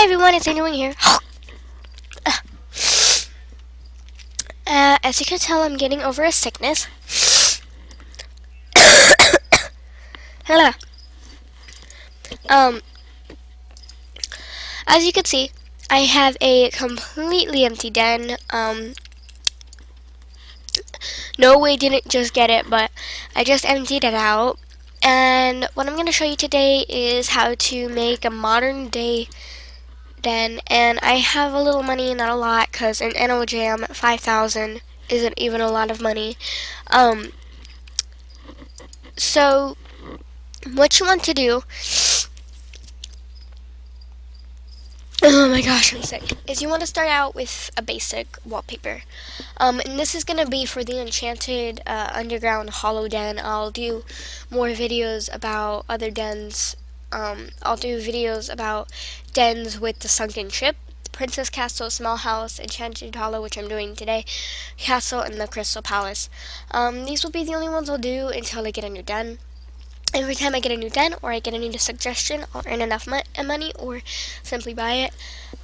Hi everyone, it's Andrew here. As you can tell, I'm getting over a sickness. Hello. Um, as you can see, I have a completely empty den. No, we didn't just get it, but I just emptied it out. And what I'm going to show you today is how to make a modern day den. And I have a little money, not a lot, because in NOJam 5,000 isn't even a lot of money. So what you want to do, oh my gosh, I'm sick, is you want to start out with a basic wallpaper. And this is going to be for the Enchanted Underground Hollow Den. I'll do more videos about other dens. I'll do videos about dens with the sunken ship, Princess Castle, Small House, Enchanted Hollow, which I'm doing today, Castle, and the Crystal Palace. These will be the only ones I'll do until I get a new den. Every time I get a new den or I get a new suggestion, I'll earn enough money or simply buy it,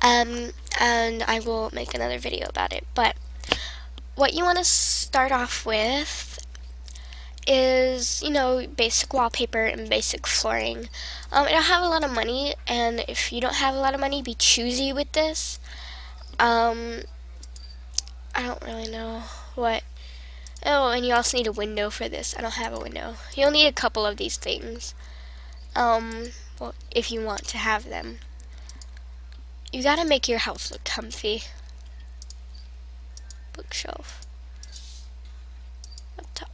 and I will make another video about it. But what you want to start off with is, basic wallpaper and basic flooring. I don't have a lot of money, and if you don't have a lot of money, be choosy with this. I don't really know what. Oh, and you also need a window for this. I don't have a window. You'll need a couple of these things. Well, if you want to have them. You gotta make your house look comfy. Bookshelf. Up top.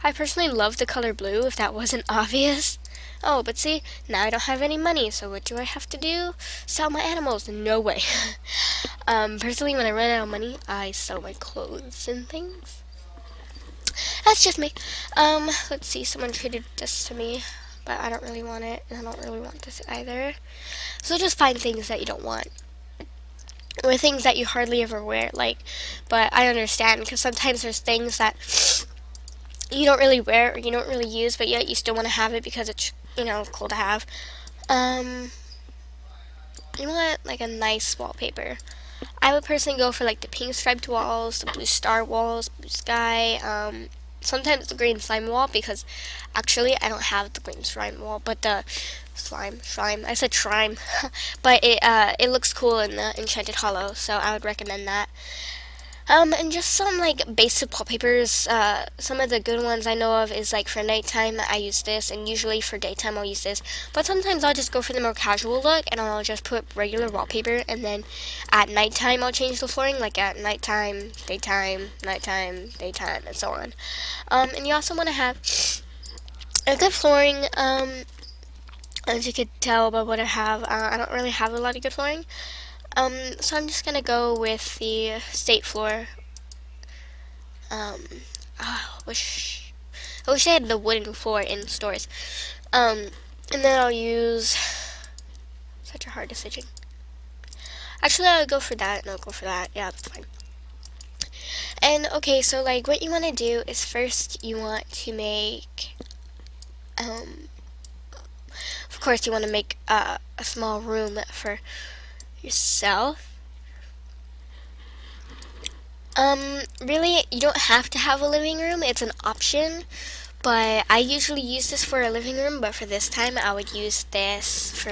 I personally love the color blue, if that wasn't obvious. Oh, but see, now I don't have any money, so what do I have to do? Sell my animals? No way. Personally, when I run out of money, I sell my clothes and things. That's just me. Let's see, someone traded this to me, but I don't really want it, and I don't really want this either. So just find things that you don't want. Or things that you hardly ever wear, but I understand, because sometimes there's things that you don't really wear or you don't really use, but yet you still want to have it because it's, cool to have. You want, a nice wallpaper. I would personally go for, the pink striped walls, the blue star walls, blue sky, sometimes the green slime wall, because actually I don't have the green slime wall, but the slime, I said shrine, but it looks cool in the Enchanted Hollow, so I would recommend that. And just some basic wallpapers. Some of the good ones I know of is for nighttime I use this, and usually for daytime I'll use this. But sometimes I'll just go for the more casual look, and I'll just put regular wallpaper, and then at nighttime I'll change the flooring, at nighttime, daytime, nighttime, daytime, and so on. And you also want to have a good flooring. As you could tell by what I have, I don't really have a lot of good flooring. So I'm just gonna go with the state floor. I wish I had the wooden floor in stores. And then I'll use such a hard decision. Actually, I'll go for that, and I'll go for that. Yeah, that's fine. And okay, so what you want to do is first you want to make, of course, you want to make a small room for yourself. Really, you don't have to have a living room. It's an option, but I usually use this for a living room, but for this time, I would use this for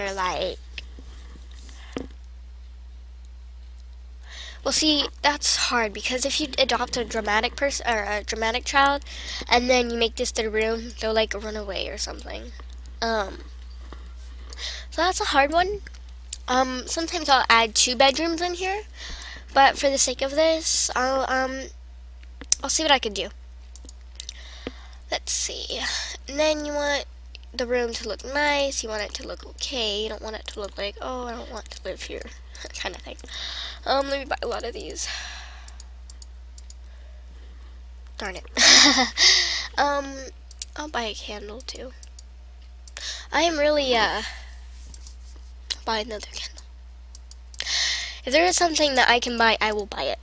well, see, that's hard, because if you adopt a dramatic person, or a dramatic child, and then you make this their room, they'll run away or something. So that's a hard one. Sometimes I'll add 2 bedrooms in here, but for the sake of this, I'll see what I can do. Let's see. And then you want the room to look nice. You want it to look okay. You don't want it to look like, oh, I don't want to live here, kind of thing. Let me buy a lot of these. Darn it. I'll buy a candle too. I am really, buy another candle. If there is something that I can buy, I will buy it.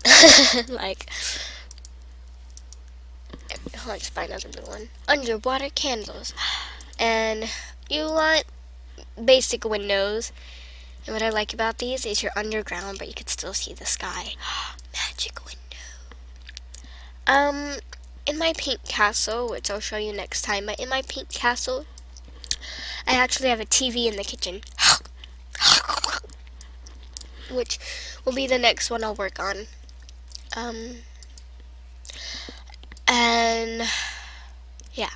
I'll just buy another blue one. Underwater candles. And you want basic windows. And what I like about these is you're underground, but you can still see the sky. Magic window. Um, in my pink castle, which I'll show you next time, but in my pink castle, I actually have a TV in the kitchen. Which will be the next one I'll work on. And yeah.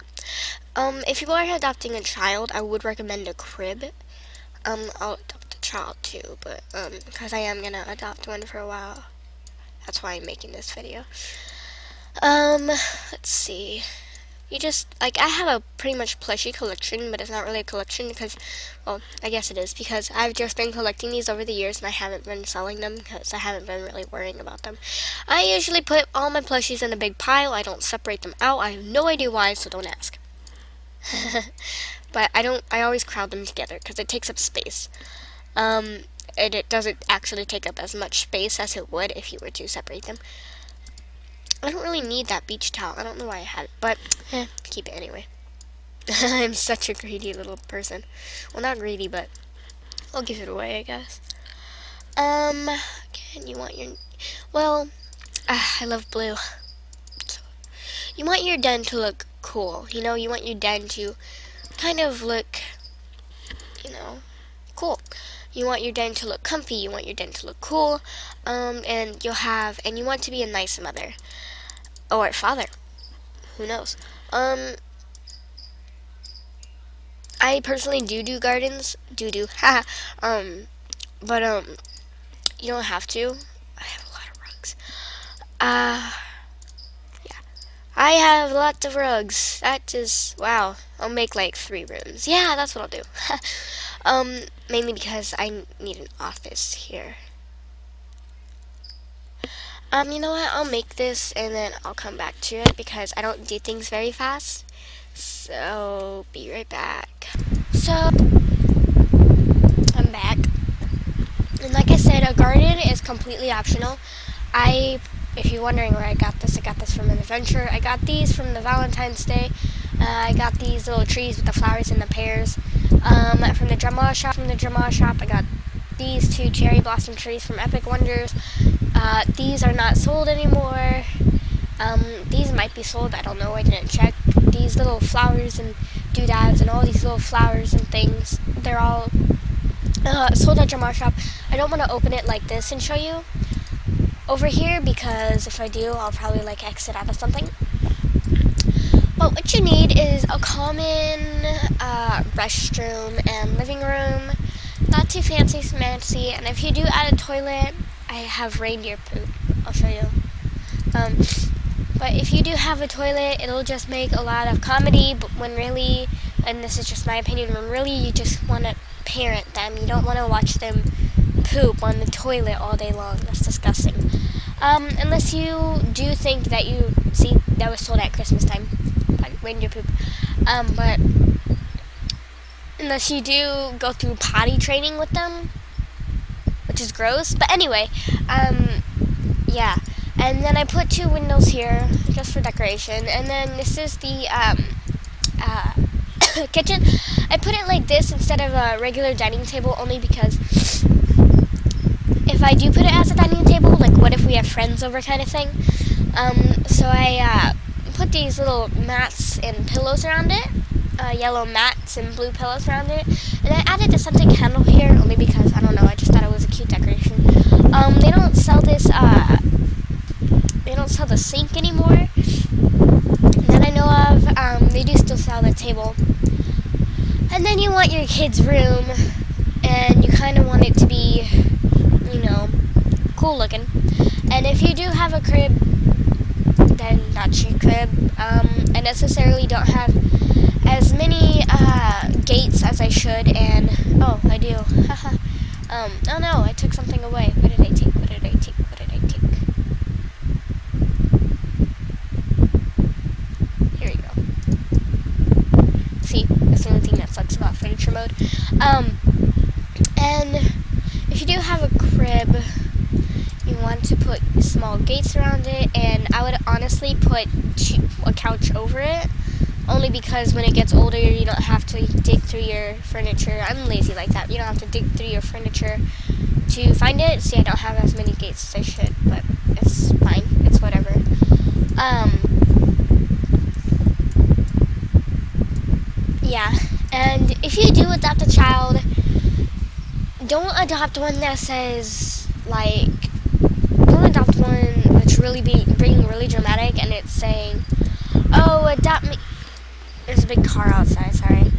If you are adopting a child, I would recommend a crib. I'll adopt a child too, but because I am gonna adopt one for a while. That's why I'm making this video. Let's see. You just, like, I have a pretty much plushie collection, but it's not really a collection because, well, I guess it is because I've just been collecting these over the years and I haven't been selling them because I haven't been really worrying about them. I usually put all my plushies in a big pile. I don't separate them out. I have no idea why, so don't ask. But I always crowd them together because it takes up space. And it doesn't actually take up as much space as it would if you were to separate them. I don't really need that beach towel. I don't know why I had it, but keep it anyway. I'm such a greedy little person. Well, not greedy, but I'll give it away, I guess. Again, you want your... Well, I love blue. So, you want your den to look cool. You know, you want your den to kind of look, you know, cool. You want your den to look comfy. You want your den to look cool. And you want to be a nice mother. Or father. Who knows? I personally do gardens. Haha. But, you don't have to. I have a lot of rugs. Yeah. I have lots of rugs. That is, wow. I'll make like 3 rooms. Yeah, that's what I'll do. Mainly because I need an office here. You know what? I'll make this and then I'll come back to it because I don't do things very fast. So, be right back. So, I'm back. And like I said, a garden is completely optional. If you're wondering where I got this from an adventure. I got these from the Valentine's Day. I got these little trees with the flowers and the pears from the drama shop. I got these 2 cherry blossom trees from Epic Wonders. These are not sold anymore. These might be sold. I don't know. I didn't check. These little flowers and doodads and all these little flowers and things, they're all sold at drama shop. I don't want to open it like this and show you over here because if I do, I'll probably like exit out of something. But what you need is a common restroom and living room. Not too fancy, and if you do add a toilet, I have reindeer poop. I'll show you. But if you do have a toilet, it'll just make a lot of comedy, but when really, and this is just my opinion, when really you just want to parent them. You don't want to watch them poop on the toilet all day long. That's disgusting. Unless you do think that that was sold at Christmas time, like reindeer poop. But unless you do go through potty training with them, which is gross. But anyway, yeah. And then I put 2 windows here just for decoration. And then this is the kitchen. I put it like this instead of a regular dining table only because if I do put it as a dining table, like what if we have friends over kind of thing. So I put these little mats and pillows around it. Yellow mats and blue pillows around it. And I added the scented candle here only because, I don't know, I just thought it was a cute decoration. They don't sell this, they don't sell the sink anymore that I know of. They do still sell the table. And then you want your kid's room, and you kind of want it to be, you know, cool looking. And if you do have a crib, then that's your crib. I necessarily don't have as many gates as I should, and oh, I do. Oh no, I took something away. What did I take? Here we go. See, that's the only thing that sucks about furniture mode. And if you do have a crib, you want to put small gates around it, and I would honestly put a couch over it. only because when it gets older, you don't have to dig through your furniture. I'm lazy like that. You don't have to dig through your furniture to find it. See, I don't have as many gates as I should, but it's fine. It's whatever. Yeah, and if you do adopt a child, don't adopt one that says, like, don't adopt one that's really being really dramatic and it's saying, oh, adopt me. There's a big car outside, sorry.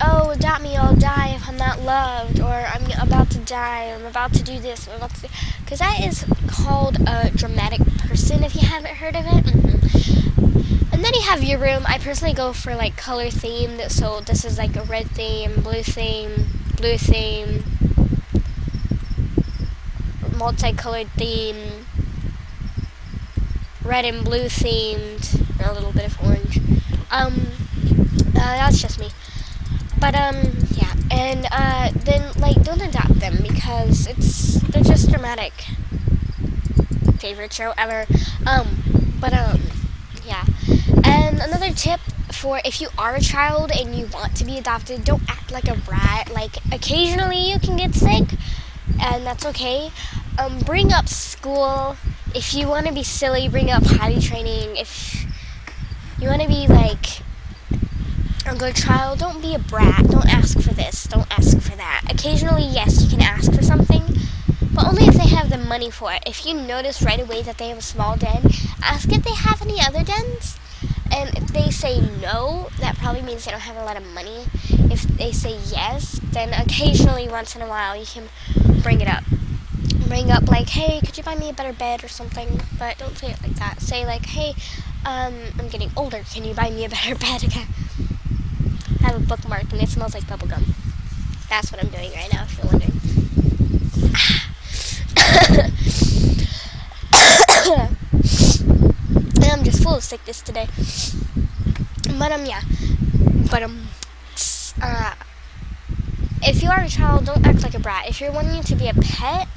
Oh, adopt me, I'll die if I'm not loved, or I'm about to die, I'm about to do this, I'm about to do... Because that is called a dramatic person, if you haven't heard of it. And then you have your room. I personally go for, like, color themed, so this is, like, a red theme, blue theme, multicolored theme, red and blue themed, and a little bit of orange. That's just me. But, yeah. And, then, like, don't adopt them because they're just dramatic. Favorite show ever. Yeah. And another tip for if you are a child and you want to be adopted, don't act like a brat. Like, occasionally you can get sick, and that's okay. Bring up school. If you want to be silly, bring up potty training. If you want to be, like, a good child, don't be a brat. Don't ask for this. Don't ask for that. Occasionally, yes, you can ask for something, but only if they have the money for it. If you notice right away that they have a small den, ask if they have any other dens. And if they say no, that probably means they don't have a lot of money. If they say yes, then occasionally, once in a while, you can bring it up. Bring up, like, hey, could you buy me a better bed or something? But don't say it like that. Say, like, hey, I'm getting older. Can you buy me a better bed? Okay. I have a bookmark, and it smells like bubblegum. That's what I'm doing right now, if you're wondering. And I'm just full of sickness today. But, yeah. But, if you are a child, don't act like a brat. If you're wanting to be a pet,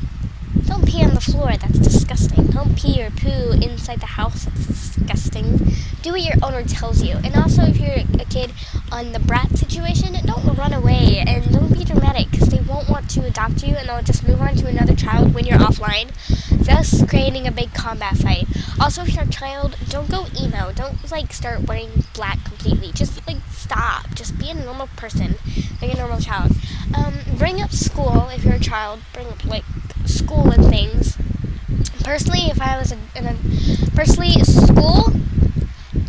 don't pee on the floor. That's disgusting. Don't pee or poo inside the house. That's disgusting. Do what your owner tells you. And also, if you're a kid on the brat situation, don't run away and don't be dramatic because they won't want to adopt you and they'll just move on to another child when you're offline, thus creating a big combat fight. Also, if you're a child, don't go emo. Don't, like, start wearing black completely. Just, like, stop. Just be a normal person, like a normal child. Bring up school if you're a child. Bring up, like, school and things. Personally, if I was personally, school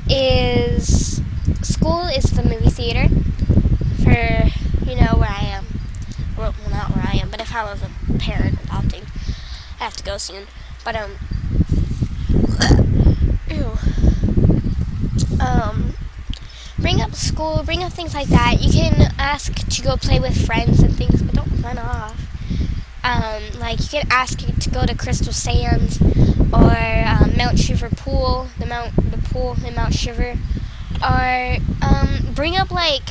is the movie theater for, you know, where I am. Well, not where I am, but if I was a parent adopting, I have to go soon. But, bring up school, bring up things like that. You can ask to go play with friends and things, but don't run off. Like, you can ask to go to Crystal Sands or Mount Shiver Pool, the pool in Mount Shiver, or bring up, like,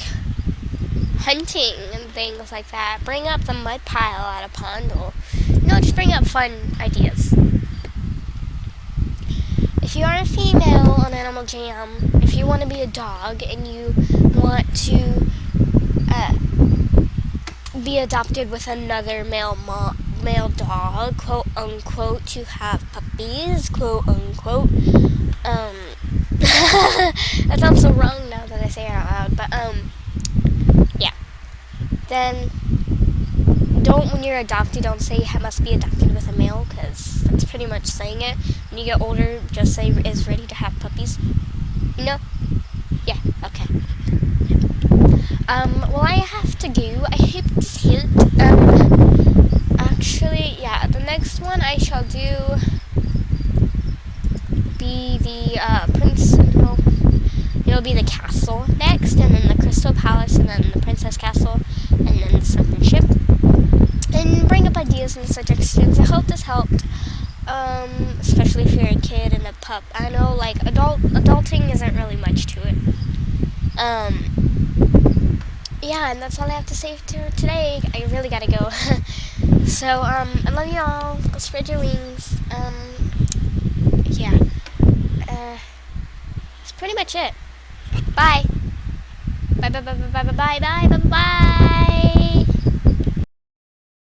hunting and things like that. Bring up the mud pile at a pond, or just bring up fun ideas. If you are a female on Animal Jam, if you want to be a dog and you want to be adopted with another male dog, quote unquote, to have puppies, quote unquote. That sounds so wrong now that I say it out loud, but yeah. Then when you're adopted, don't say you must be adopted with a male, because that's pretty much saying it. When you get older, just say is ready to have puppies. You know? Yeah, okay. Well, I have to go. I hope this helped. Actually, yeah, the next one I shall do be the it'll be the castle next, and then the Crystal Palace, and then the Princess Castle, and then the Sunken Ship. And bring up ideas and suggestions. I hope this helped. Especially if you're a kid and a pup. I know, like, adulting isn't really much to it. Yeah, and that's all I have to say for today. I really gotta go. So, I love you all. Go spread your wings. Yeah. That's pretty much it. Bye. Bye bye bye bye bye bye bye bye bye bye.